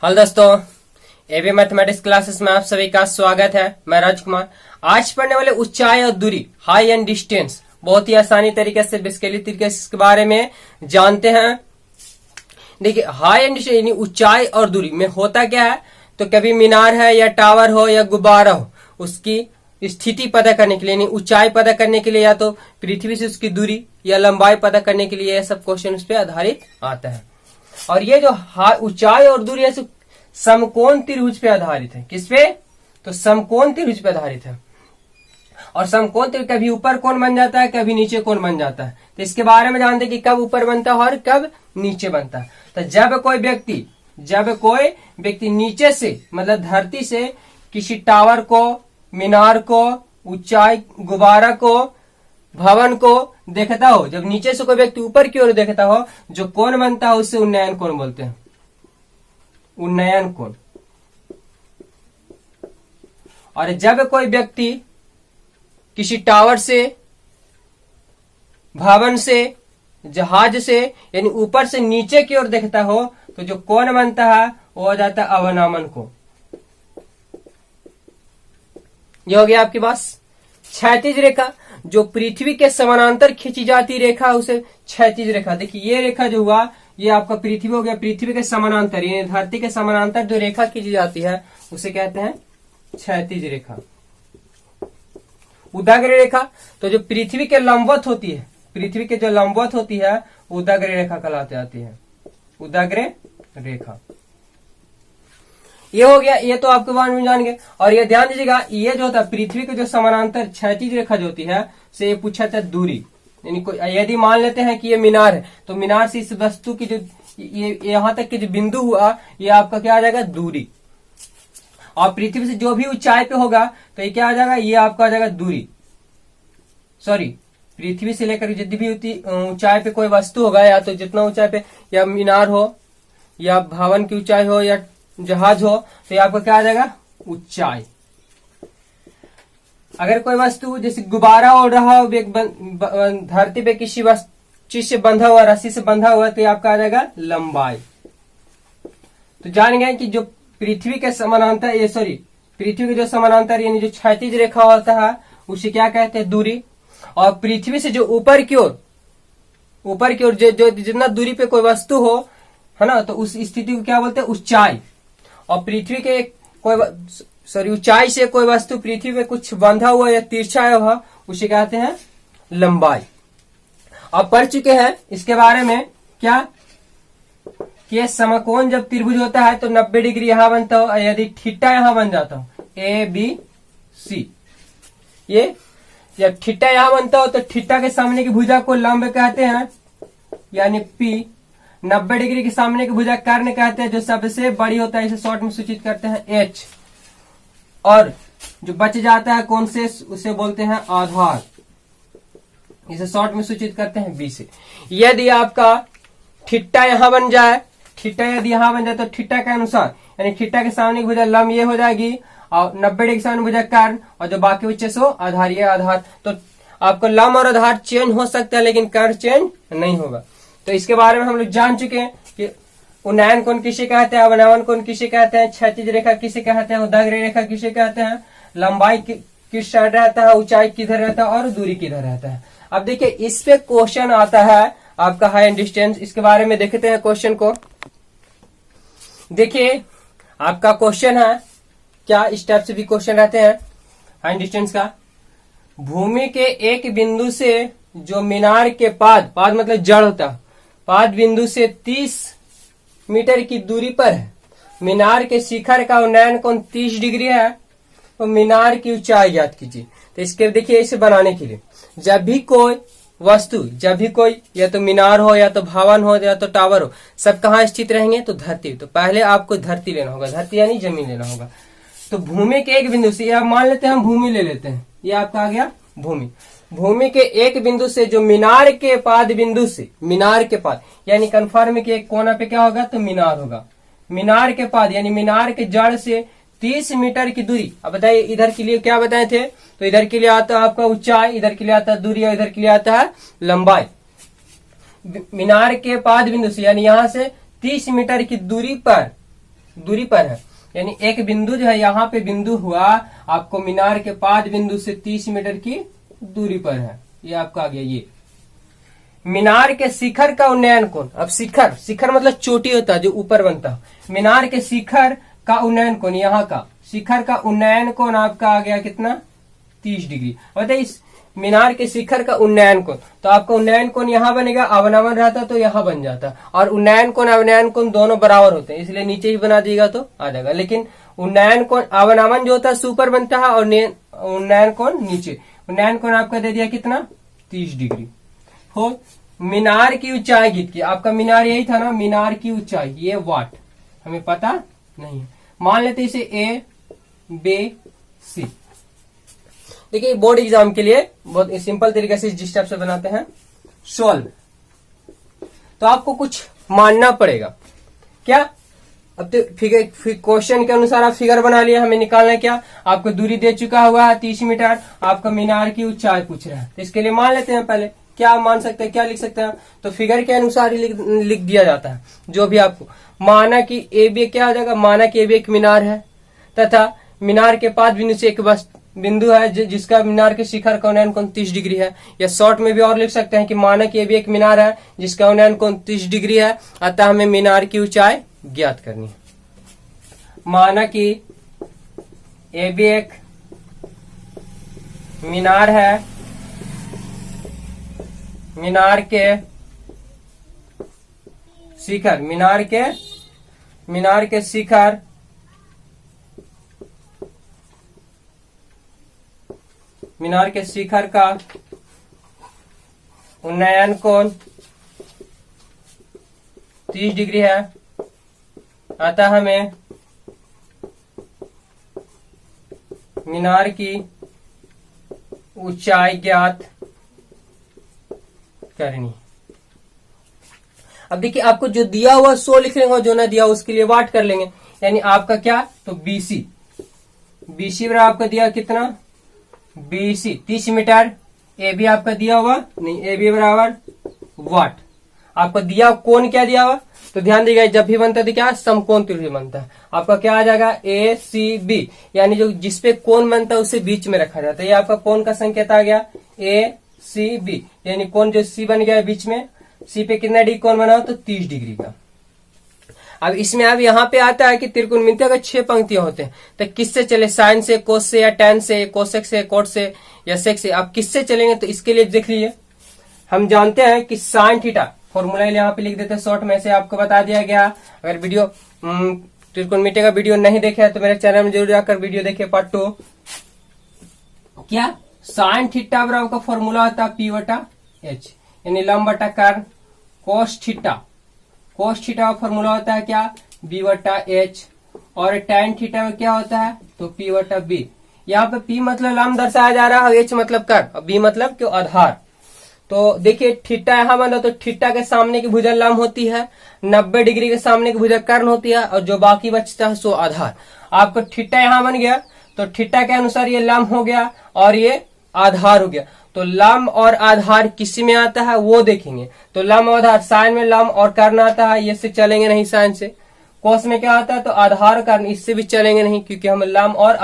Hello दोस्तों, AB mathematics classes में आप सभी का स्वागत है। मैं राजकुमार। आज पढ़ने वाले ऊंचाई और दूरी, हाई एंड डिस्टेंस, बहुत ही आसानी तरीके से बेसिकली तरीके से इसके बारे में जानते हैं। देखिए, हाई एंड डिस्टेंस यानी ऊंचाई और दूरी में होता क्या है, तो कभी मीनार है या टावर हो या गुब्बारा हो, उसकी स्थिति पता करने के लिए यानी ऊंचाई पता करने के लिए या तो पृथ्वी से उसकी दूरी या लंबाई पता करने के लिए यह सब क्वेश्चन उस पर आधारित आता है। और ये जो ऊंचाई और दूरी है समकोण त्रिभुज पे आधारित है। किस पे? तो समकोण त्रिभुज पे आधारित है। और समकोण त्रिभुज कभी ऊपर कोण बन जाता है, कभी नीचे कोण बन जाता है। तो इसके बारे में जानते हैं कि कब ऊपर बनता है और कब नीचे बनता है। तो जब कोई व्यक्ति नीचे से मतलब धरती से किसी टावर को, मीनार को, ऊंचाई गुब्बारा को, भवन को देखता हो, जब नीचे से कोई व्यक्ति ऊपर की ओर देखता हो, जो कोण बनता है उससे उन्नयन कोण बोलते हैं। उन्नयन कोण। और जब कोई व्यक्ति किसी टावर से, भवन से, जहाज से यानी ऊपर से नीचे की ओर देखता हो, तो जो कोण बनता है वो हो जाता है अवनमन कोण। ये हो गया आपके पास। क्षैतिज रेखा, जो पृथ्वी के समानांतर खींची जाती रेखा उसे क्षैतिज रेखा। देखिए, ये रेखा जो हुआ ये आपका पृथ्वी हो गया। पृथ्वी के समानांतर यानी धरती के समानांतर जो रेखा खींची जाती है उसे कहते हैं क्षैतिज रेखा। उदाग्र रेखा, तो जो पृथ्वी के लंबवत होती है, पृथ्वी के जो लंबवत होती है उदाग्र रेखा कहलाती जाती है। उदाग्र रेखा। ये हो गया। ये तो आपके बारे में जान गए। और ये ध्यान दीजिएगा, ये जो होता है पृथ्वी के जो समानांतर क्षैतिज रेखा जो होती है से ये पूछा था दूरी। यानी यदि मान लेते हैं कि ये मीनार है, तो मीनार से इस वस्तु की जो ये यहां तक के जो बिंदु हुआ ये आपका क्या आ जाएगा? दूरी। और पृथ्वी से जो भी ऊंचाई पे होगा तो ये क्या आ जाएगा? ये आपका आ जाएगा दूरी। सॉरी, पृथ्वी से लेकर जितनी भी ऊंचाई पे कोई वस्तु होगा, या तो जितना ऊंचाई पे या मीनार हो या भवन की ऊंचाई हो या जहाज हो, तो ये आपका क्या आ जाएगा? ऊंचाई। अगर कोई वस्तु जैसे गुब्बारा उड़ रहा हो धरती पे किसी चीज से बंधा हुआ, रस्सी से बंधा हुआ, तो ये आपका आ जाएगा लंबाई। तो जान गए कि जो पृथ्वी के समानांतर पृथ्वी के जो समानांतर यानी जो क्षैतिज रेखा होता है उसे क्या कहते हैं? दूरी। और पृथ्वी से जो ऊपर की ओर जो जितना दूरी पे कोई वस्तु हो, है ना, तो उस स्थिति को क्या बोलते हैं? ऊंचाई। और पृथ्वी के ऊंचाई से कोई वस्तु पृथ्वी पे कुछ बंधा हुआ या तिरछा हुआ उसे कहते हैं लंबाई। अब पढ़ चुके हैं इसके बारे में क्या कि समकोण जब त्रिभुज होता है तो 90 डिग्री यहां बनता हो, यदि थीटा यहां बन जाता हो ABC, ये जब थीटा यहां बनता हो तो थीटा के सामने की भुजा को लंब कहते हैं यानी P। 90 डिग्री के सामने की भुजा कर्ण कहते हैं, जो सबसे बड़ी होता है इसे शॉर्ट में सूचित करते हैं H। और जो बच जाता है कौन से, उसे बोलते हैं आधार, इसे शॉर्ट में सूचित करते हैं B से। यदि आपका थीटा यहां बन जाए, थीटा यदि यहां बन जाए तो थीटा के अनुसार यानी थीटा के सामने की भुजा लंब ये हो जाएगी और 90 डिग्री के सामने भुजा कर्ण, और जो बाकी बचे सो आधार, ये आधार। तो आपको लंब और आधार चेंज हो सकता है लेकिन कर्ण चेंज नहीं होगा। तो इसके बारे में हम लोग जान चुके हैं कि उन्नयन कोण किसे कहते हैं, अवनमन कोण किसे कहते हैं, क्षैतिज रेखा किसे कहते हैं, उदाग्र रेखा किसे कहते हैं, लंबाई किस साइड रहता है, ऊंचाई किधर रहता है और दूरी किधर रहता है। अब देखिए, इस पे क्वेश्चन आता है आपका हाई एंड डिस्टेंस। इसके बारे में देखते हैं क्वेश्चन को। देखिए, आपका क्वेश्चन है क्या, इस टाइप से भी क्वेश्चन रहते हैं हाई एंड डिस्टेंस का। भूमि के एक बिंदु से जो मीनार के पाद मतलब जड़ होता है, पाद बिंदु से 30 मीटर की दूरी पर है। मीनार के शिखर का उन्नयन कोण 30 डिग्री है। तो मीनार की ऊंचाई ज्ञात कीजिए। तो इसके देखिए, इसे बनाने के लिए जब भी कोई या तो मीनार हो या तो भवन हो या तो टावर हो, सब कहाँ स्थित रहेंगे? तो धरती। तो पहले आपको धरती लेना होगा, धरती यानी जमीन लेना होगा। तो भूमि के एक बिंदु से, अब मान लेते हैं हम भूमि ले लेते हैं, ये आपका आ गया भूमि। भूमि के एक बिंदु से जो मीनार के पाद बिंदु से, मीनार के पाद यानी कन्फर्म के एक कोना पे क्या होगा? तो मीनार होगा। मीनार के पाद यानी मीनार के जड़ से 30 मीटर की दूरी। अब बताइए, इधर के लिए क्या बताए थे? तो इधर के लिए आता है आपका ऊंचाई, इधर के लिए आता है दूरी और इधर के लिए आता है लंबाई। मीनार के पाद बिंदु से यानी यहां से 30 मीटर की दूरी पर दूरी पर है, यानी एक बिंदु जो है यहाँ पे बिंदु हुआ आपको मीनार के 5 बिंदु से 30 मीटर की दूरी पर है। ये आपका आ गया ये मीनार के शिखर का उन्नयन कोण। अब शिखर, शिखर मतलब चोटी होता है जो ऊपर बनता है। मीनार के शिखर का उन्नयन कोण, यहाँ का शिखर का उन्नयन कोण आपका आ गया कितना 30 डिग्री। बताइए इस मीनार के शिखर का उन्नयन कोण, तो आपका उन्नयन कोण यहाँ बनेगा, अवनमन रहता तो यहाँ बन जाता, और उन्नयन कोण अवनयन कोण दोनों बराबर होते हैं, इसलिए नीचे ही बना दिएगा तो आ जाएगा। लेकिन उन्नयन कोण अवनमन जो होता है ऊपर बनता है और उन्नयन कोण नीचे। उन्नयन कोण आपका दे दिया कितना 30 डिग्री। हो मीनार की ऊंचाई गीत की, आपका मीनार यही था ना, मीनार की ऊंचाई ये वाट हमें पता नहीं है, मान लेते इसे ए बी सी। देखिए बोर्ड एग्जाम के लिए बहुत सिंपल तरीके से जिस टाइप से बनाते हैं सॉल्व, तो आपको कुछ मानना पड़ेगा क्या। अब तो फिगर क्वेश्चन के अनुसार आप फिगर बना लिया, हमें निकालना है क्या, आपको दूरी दे चुका हुआ है 30 मीटर, आपका मीनार की ऊंचाई पूछ रहा है, तो इसके लिए मान लेते हैं पहले क्या मान सकते हैं, क्या लिख सकते हैं, तो फिगर के अनुसार ही लिख दिया जाता है जो भी आपको। माना कि ए बी क्या आ जाएगा, माना कि ए बी एक मीनार है तथा मीनार के 5 बिंदु से एक बस बिंदु है जिसका मीनार के शिखर का उन्नयन कोण 30 डिग्री है। या शॉर्ट में भी और लिख सकते हैं कि माना कि ये भी एक मीनार है जिसका उन्नयन कोण 30 डिग्री है, अतः हमें मीनार की ऊंचाई ज्ञात करनी है। माना कि ये भी एक मीनार है, मीनार के शिखर, मीनार के शिखर मीनार के शिखर का उन्नयन कोण 30 डिग्री है, अतः हमें मीनार की ऊंचाई ज्ञात करनी। अब देखिए आपको जो दिया हुआ 100 लिख लेंगे और जो ना दिया उसके लिए वाट कर लेंगे, यानी आपका क्या, तो बीसी बराबर आपका दिया कितना बीसी 30 मीटर, ए बी आपका दिया हुआ नहीं, ए बी बराबर वाट। आपको दिया कोण क्या दिया हुआ, तो ध्यान दीजिएगा जब भी बनता है तो क्या समकोण त्रिभुज बनता है, आपका क्या आ जाएगा ए सी बी, यानी जो जिसपे कोण बनता है उसे बीच में रखा जाता है। ये आपका कोण का संकेत आ गया ए सी बी, यानी कोण जो सी बन गया बीच में, सी पे कितना डिग्री कोण बना हो, तो 30 डिग्री का। अब इसमें अब यहाँ पे आता है कि त्रिकोणमिति अगर 6 पंक्तियां होते हैं तो किससे चले, साइन से, कोस से, या टेन से, कोसेक से, कोट से, या सेक से, आप किससे चलेंगे, तो इसके लिए देख लीजिए हम जानते हैं कि साइन थीटा फॉर्मूला यहाँ पे लिख देते हैं शॉर्ट में से, आपको बता दिया गया। अगर वीडियो त्रिकोणमिति का वीडियो नहीं देखे तो मेरे चैनल में जरूर जाकर वीडियो देखिए पार्ट 2। क्या साइन थीटा बराबर का फॉर्मूला होता है P/H, यानी लंब बटा कर्ण। कोस थीटा का फॉर्मूला होता है क्या, B/H, और tan थीटा में क्या होता है, तो P/B। यहाँ पे P मतलब लंब दर्शाया जा रहा है, H मतलब कर्ण, और B मतलब क्यों आधार। तो देखिए थीटा यहाँ बना, तो थीटा के सामने की भुजा लंब होती है, 90 डिग्री के सामने की भुजा कर्ण होती है, और जो बाकी बचता है सो आधार। आपको थीटा यहाँ बन गया, तो थीटा के अनुसार ये लंब हो गया और ये आधार हो गया। तो लंब और आधार किसी में आता है वो देखेंगे, तो लंब और आधार, साइन में लंब और कर्ण आता है, ये से चलेंगे नहीं साइन से। कोस में क्या आता है, तो आधार कर्ण, इससे भी चलेंगे नहीं क्योंकि हम लंब और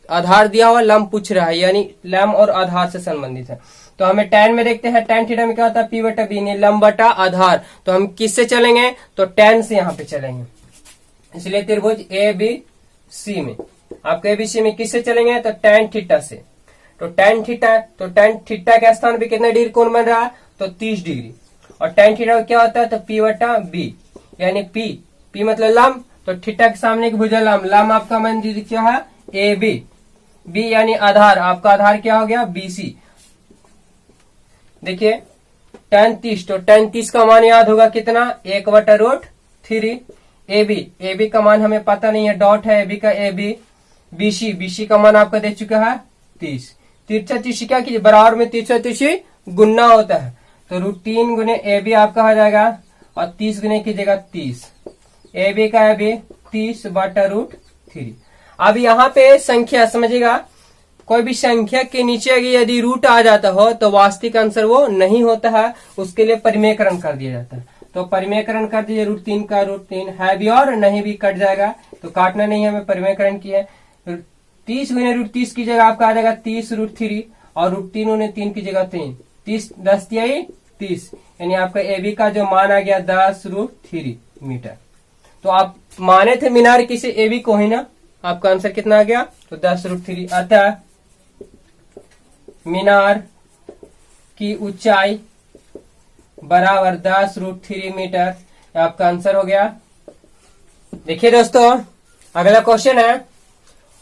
आधार दिया हुआ लंब पूछ रहा है, यानी लंब और आधार से संबंधित है। तो हमें tan में देखते हैं, tan थीटा में क्या होता है P/B, लंब बटा आधार, तो हम किससे चलेंगे, तो tan से यहाँ पे चलेंगे। इसलिए त्रिभुज ABC में आपके ABC में किससे चलेंगे, तो tan थीटा से। तो tan थीटा के स्थान पे कितना डिग्री कोण बन रहा है, तो 30 डिग्री, और tan थीटा क्या होता है, तो P/B, यानी P मतलब लंब, तो थीटा के सामने की भुजा लंब आपका मान दीजिए क्या है AB, B यानी आधार, आपका आधार क्या हो गया BC। देखिए tan 30, तो tan 30 का मान याद होगा कितना, 1/√3। AB का मान हमें पता नहीं है, डॉट है AB का AB। BC का मान आपका दे चुका है 30। तिरछा तीसी क्या कीजिए, बराबर में तिरछा तीसी गुना होता है, तो √3 गुने AB आपका हो जाएगा, और 30 गुने कीजिएगा 30, AB का AB 30/√3। अब यहाँ पे संख्या समझिएगा, कोई भी संख्या के नीचे यदि रूट आ जाता हो तो वास्तविक आंसर वो नहीं होता है, उसके लिए परिमेयकरण कर दिया जाता है। तो परिमेयकरण कर दीजिए, √3 का √3 है भी और नहीं भी कट जाएगा, तो काटना नहीं है, हमें परिमेयकरण किया है। 30 गुने √30 की जगह आपका आ जाएगा 30 √3 और √3 गुने 3 की जगह 3, 30 10 दिया 30, यानी आपका AB का जो मान आ गया 10 √3 मीटर। तो आप माने थे मीनार किसे, AB को ही ना, आपका आंसर कितना आ गया, तो 10 √3। अतः मीनार की ऊंचाई बराबर 10 √3 मीटर, आपका आंसर हो गया। देखिए दोस्तों, अगला क्वेश्चन है,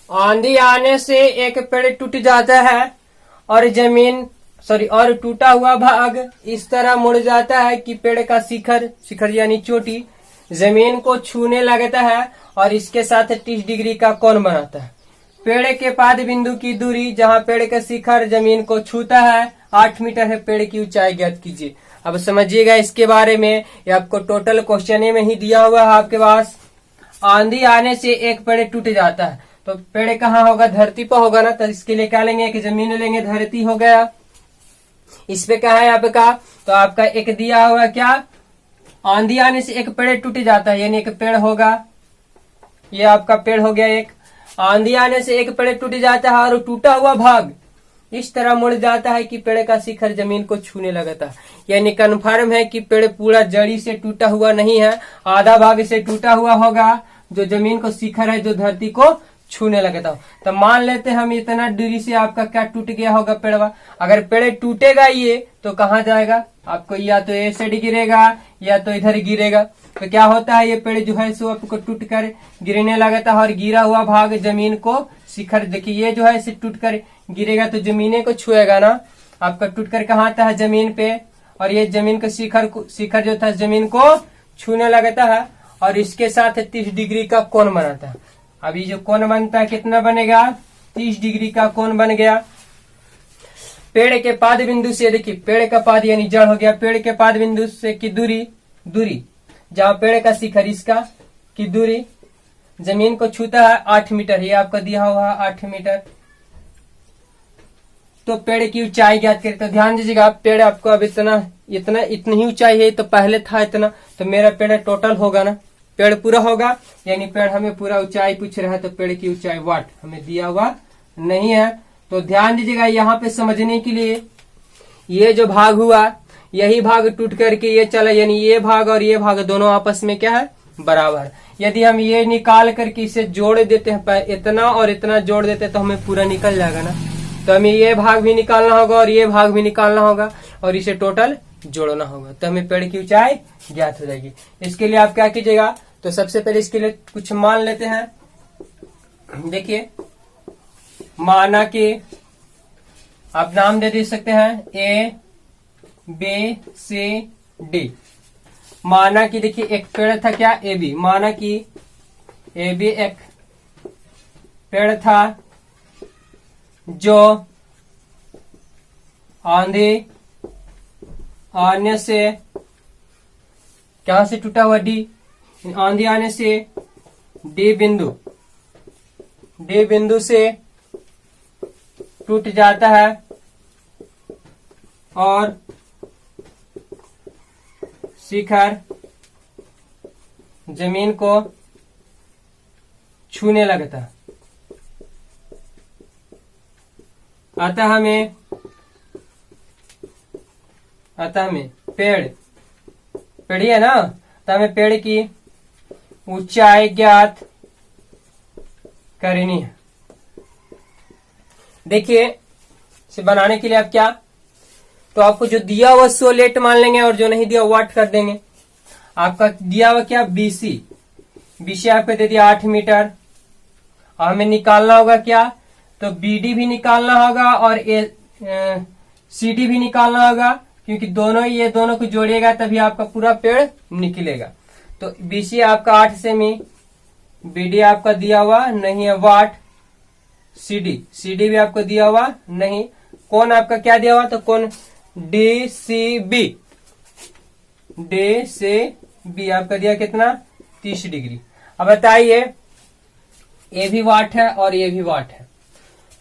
आंधी आने से एक पेड़ टूट जाता है और और टूटा हुआ भाग इस तरह मुड़ जाता है कि पेड़ का शिखर यानी चोटी जमीन को छूने लगता है और इसके साथ 30 डिग्री का कोण बनाता है। पेड़ के पाद बिंदु की दूरी जहां पेड़ का शिखर जमीन को छूता है 8 मीटर है। पेड़ की ऊंचाई ज्ञात कीजिए। अब समझिएगा इसके बारे में, ये आपको टोटल क्वेश्चन में ही दिया हुआ है आपके पास। आंधी आने से एक पेड़ टूट जाता है, तो पेड़ कहाँ होगा, धरती पर होगा ना, तो इसके लिए क्या लेंगे कि जमीन लेंगे, धरती हो गया। इस पे क्या है आपका, तो आपका एक दिया हुआ क्या, आंधी आने से एक पेड़ टूट जाता है, यानी एक पेड़ होगा, ये आपका पेड़ हो गया एक। आंधी आने से एक पेड़ टूट जाता है और टूटा हुआ भाग इस तरह मुड़ जाता है कि पेड़ का शिखर जमीन को छूने लगता है, यानी कन्फर्म है कि पेड़ पूरा जड़ी से टूटा हुआ नहीं है, आधा भाग से टूटा हुआ होगा जो जमीन को शिखर है जो धरती को छूने लगता हो। तो मान लेते हैं हम इतना दूरी से आपका क्या टूट गया होगा पेड़वा। अगर पेड़ टूटेगा ये तो कहाँ जाएगा, आपको या तो ए साइड गिरेगा या तो इधर गिरेगा। तो क्या होता है, ये पेड़ जो है सो आपको टूट कर गिरने लगता है और गिरा हुआ भाग जमीन को शिखर, देखिए ये जो है इसे टूट कर गिरेगा तो जमीने को छुएगा ना, आपका टूट कर कहाँ आता है, जमीन पे, और ये जमीन का शिखर जो था जमीन को छूने लगता है और इसके साथ 30 डिग्री का कोण बनाता है। अभी जो कोण बनता है कितना बनेगा, 30 डिग्री का कोण बन गया। पेड़ के पाद बिंदु से, देखिए पेड़ का पाद यानी जड़ हो गया, पेड़ के पाद बिंदु से की दूरी जहां पेड़ का शिखर इसका की दूरी जमीन को छूता है 8 मीटर, ये आपका दिया हुआ है 8 मीटर। तो पेड़ की ऊंचाई ज्ञात करें, तो ध्यान दीजिएगा, पेड़ आपको अब इतनी ही ऊंचाई है, तो पहले था इतना, तो मेरा पेड़ टोटल होगा ना, पेड़ पूरा होगा, यानी पेड़ हमें पूरा ऊंचाई पूछ रहा है, तो पेड़ की ऊंचाई वाट हमें दिया हुआ नहीं है। तो ध्यान दीजिएगा यहाँ पे समझने के लिए, ये जो भाग हुआ यही भाग टूट करके ये चला, यानी ये भाग और ये भाग दोनों आपस में क्या है, बराबर। यदि हम ये निकाल करके इसे जोड़ देते हैं, इतना और इतना जोड़ देते हैं तो हमें पूरा निकल जाएगा ना, तो हमें ये भाग भी निकालना होगा और ये भाग भी निकालना होगा और इसे टोटल जोड़ना होगा, तो हमें पेड़ की ऊंचाई ज्ञात हो जाएगी। इसके लिए आप क्या कीजिएगा, तो सबसे पहले इसके लिए कुछ मान लेते हैं। देखिए, माना कि आप नाम दे सकते हैं A B C D। माना कि देखिए एक पेड़ था क्या, AB, माना कि AB एक पेड़ था जो आंधी आने से, क्या से टूटा हुआ D, आंधी आने से D बिंदु से टूट जाता है और शिखर जमीन को छूने लगता है। अतः हमें पेड़ है ना, तो हमें पेड़ की ऊंचाई ज्ञात करनी है। देखिए, इसे बनाने के लिए आप क्या, तो आपको जो दिया हुआ 100 लेट मान लेंगे और जो नहीं दिया वाट कर देंगे। आपका दिया हुआ क्या, BC आपको दे दिया 8 मीटर, और हमें निकालना होगा क्या, तो BD भी निकालना होगा और CD भी निकालना होगा, क्योंकि ये दोनों को जोड़िएगा तभी आपका पूरा पेड़ निकलेगा। तो BC आपका 8 सेमी, BD आपका दिया हुआ नहीं है वाट, CD भी आपको दिया हुआ नहीं, कौन आपका क्या दिया हुआ, तो कौन DCB आपका दिया कितना, 30 डिग्री। अब बताइए, ये भी वाट है और ये भी वाट है,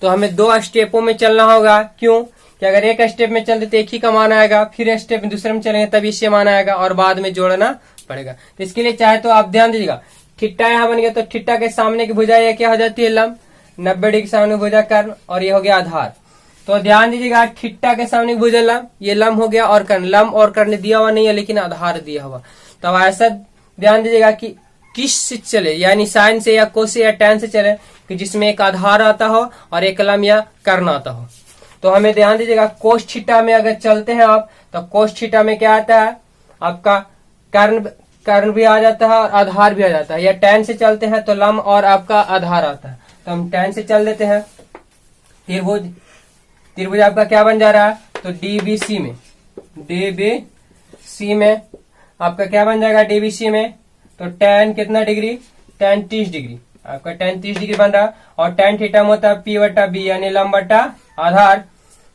तो हमें 2 स्टेपों में चलना होगा। क्यों, कि अगर एक स्टेप में चलते तो एक ही का मान आएगा, फिर स्टेप में दूसरे में चलेंगे तभी इससे मान आएगा और बाद में जोड़ना पड़ेगा। तो इसके लिए चाहे तो आप ध्यान दीजिएगा, ठिट्टा यहाँ बन गया तो ठिट्टा के सामने की भुजा ये क्या हो जाती है, लंब, 90 डिग्री के सामने भुजा कर्ण, और ये हो गया आधार। तो ध्यान दीजिएगा, ठिट्टा के सामने भुजा लंब, ये लंब हो गया, और कर्ण, लंब और कर्ण दिया हुआ नहीं है लेकिन आधार दिया हुआ। तो ऐसा ध्यान दीजिएगा कि किस से चले, यानी साइन से या कोस से या टैन से चले कि जिसमें एक आधार आता हो और एक लंब या कर्ण आता हो। तो हमें ध्यान दीजिएगा, कोस थीटा में अगर चलते हैं आप तो कोस थीटा में क्या आता है आपका, कर्ण भी आ जाता है और आधार भी आ जाता है। या टैन से चलते हैं तो लंब और आपका आधार आता है। तो हम टैन से चल देते हैं, त्रिभुज आपका क्या बन जा रहा है, तो डीबीसी में आपका क्या बन जाएगा, डीबीसी में तो टैन कितना डिग्री, टैन 30 डिग्री, आपका टैन 30 डिग्री बन रहा। और टैन थीटा में होता है पी बटा बी, यानी लंब बटा आधार।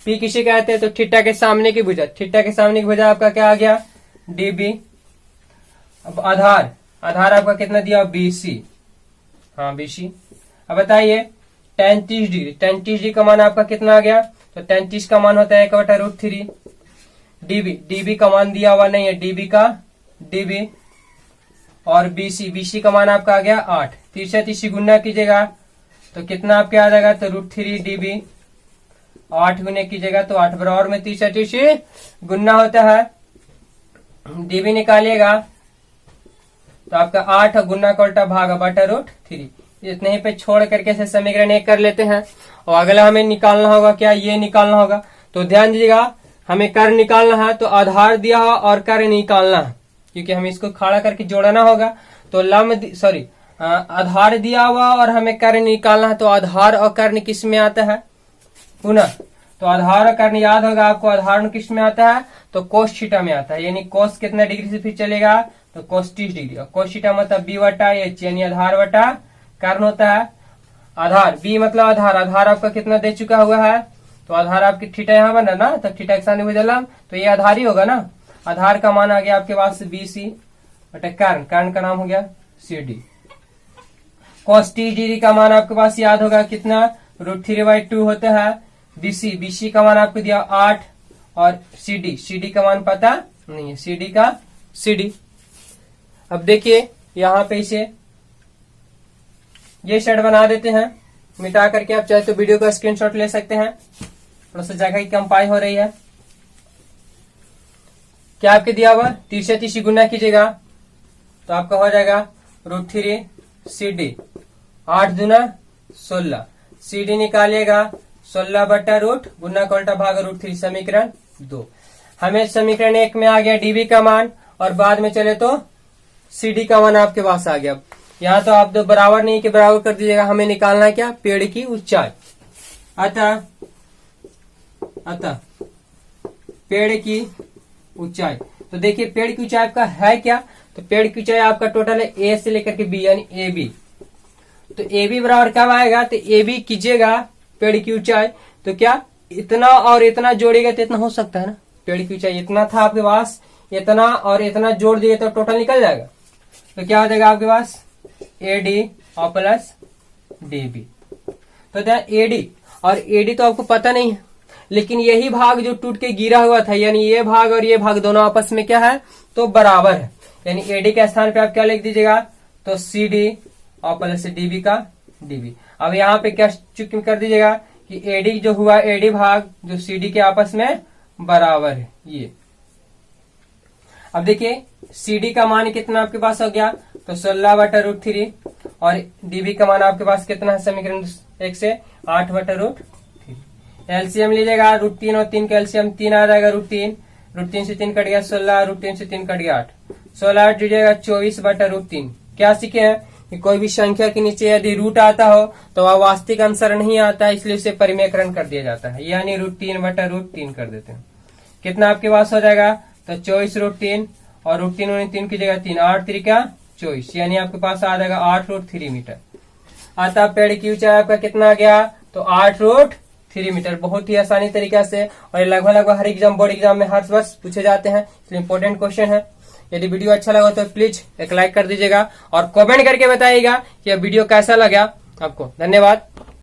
पी किसे कहते हैं, तो थीटा के सामने की भुजा, थीटा के सामने की भुजा आपका क्या आ गया, डीबी। अब आधार आपका कितना दिया, बीसी, हाँ बीसी। अब बताइए टैन 30 डिग्री, टैन 30 डिग्री का मान आपका कितना आ गया, तो टैन 30 का मान होता है 1/√3। डीबी का मान दिया हुआ नहीं है, डीबी और बीसी का मान आपका आ गया 8। 30 गुना कीजिएगा तो कितना आपके आ जाएगा, तो √3 डीबी, 8 गुने कीजिएगा तो 8 बराबर में 30 गुना होता है। डीबी निकालिएगा तो आपका 8 गुना का उल्टा भाग बटा √3। इतने ही पे छोड़ करके से समीकरण 1 कर लेते हैं। और अगला हमें निकालना होगा क्या, ये निकालना होगा। तो ध्यान दीजिएगा, हमें कर्ण निकालना है तो आधार दिया हुआ और कर्ण निकालना है, क्योंकि हमें इसको खड़ा करके जोड़ना होगा। तो आधार दिया हुआ और हमें कर्ण निकालना है, तो आधार और कर्ण किस में आता है, पुनः तो आधार और कर्ण याद होगा आपको, आधार किस में आता है, तो कोस थीटा में आता है। यानी कोस कितना डिग्री से फिर चलेगा, तो कोस 30 डिग्री। और कोस थीटा मतलब बी बटा एच, यानी आधार बटा कर्ण होता है। आधार बी मतलब आधार आपका कितना दे चुका हुआ है, तो आधार आपकी थीटा यहाँ बन रहा ना, तो थीटा के सामने भुजा, तो ये आधार ही होगा ना। आधार का मान आ गया आपके पास बीसी बटा कर्ण का नाम हो गया CD। cos 30 डिग्री का मान आपके पास याद होगा कितना, √3/2 होता है। बीसी का मान आपको दिया 8 और CD का मान पता नहीं है, CD। अब देखिए यहाँ पे इसे ये शेड बना देते हैं, मिटा करके आप चाहे तो वीडियो का स्क्रीनशॉट ले सकते हैं। थोड़ा सा जगह की कंपाई हो रही है। क्या आपके दिया हुआ, 30 गुना कीजिएगा तो आपका हो जाएगा √3 CD, 8 दूना 16, CD निकालिएगा 16 बटा रूट गुना का उल्टा भाग √3, समीकरण 2। हमें समीकरण 1 में आ गया डीबी का मान, और बाद में चले तो CD का मान आपके पास आ गया। यहाँ तो आप दो बराबर नहीं के बराबर कर दीजिएगा, हमें निकालना है क्या, पेड़ की ऊंचाई। अतः पेड़ की ऊंचाई, तो देखिए पेड़ की ऊंचाई आपका है क्या, तो पेड़ की ऊंचाई आपका टोटल है ए से लेकर के बी, यानी AB। तो AB बराबर कब आएगा, तो AB कीजिएगा पेड़ की ऊंचाई, तो क्या इतना और इतना जोड़ेगा तो इतना हो सकता है ना। पेड़ की ऊंचाई इतना था आपके पास, इतना और इतना जोड़ दिए तो टोटल निकल जाएगा। तो क्या हो जाएगा आपके पास, AD और प्लस DB। तो AD और AD तो आपको पता नहीं है, लेकिन यही भाग जो टूट के गिरा हुआ था, यानी ये भाग और ये भाग दोनों आपस में क्या है, तो बराबर है। यानी AD के स्थान पे आप क्या लिख दीजिएगा, तो CD और प्लस DB का DB। अब यहाँ पे क्या चुप कर दीजिएगा कि AD जो हुआ, AD भाग जो CD के आपस में बराबर है ये। अब देखिए CD का मान कितना आपके पास हो गया, तो 16 बटा √3, और DB का मान आपके पास कितना है, समीकरण 1 से 8 बटा √3। एलसीएम लीजिएगा, √3 और 3 का एलसीएम 3 आ जाएगा, √3 से 3 कट गया 16, √3 से 3 कट गया 8, 16 8 जुड़ेगा 24 बटा √3। क्या सीखे हैं कि कोई भी संख्या के नीचे यदि रूट आता हो तो वह वास्तविक आंसर नहीं आता है, इसलिए उसे परिमेयकरण कर दिया जाता है, यानी √3 बटा √3 कर देते हैं। कितना आपके पास हो जाएगा, तो 24 √3 और √3 की जगह 3, 8 3 का 24, यानी आपके पास आ जाएगा 8√3 मीटर। अतः पेड़ की ऊंचाई आपका कितना आ गया, तो 8√3 मीटर। बहुत ही आसानी तरीका से, और लगभग हर एग्जाम, बोर्ड एग्जाम में हर वर्ष पूछे जाते हैं, इसलिए इंपॉर्टेंट क्वेश्चन है। यदि वीडियो अच्छा लगा तो प्लीज एक लाइक कर दीजिएगा और कमेंट करके बताइएगा कि यह वीडियो कैसा लगा आपको। धन्यवाद।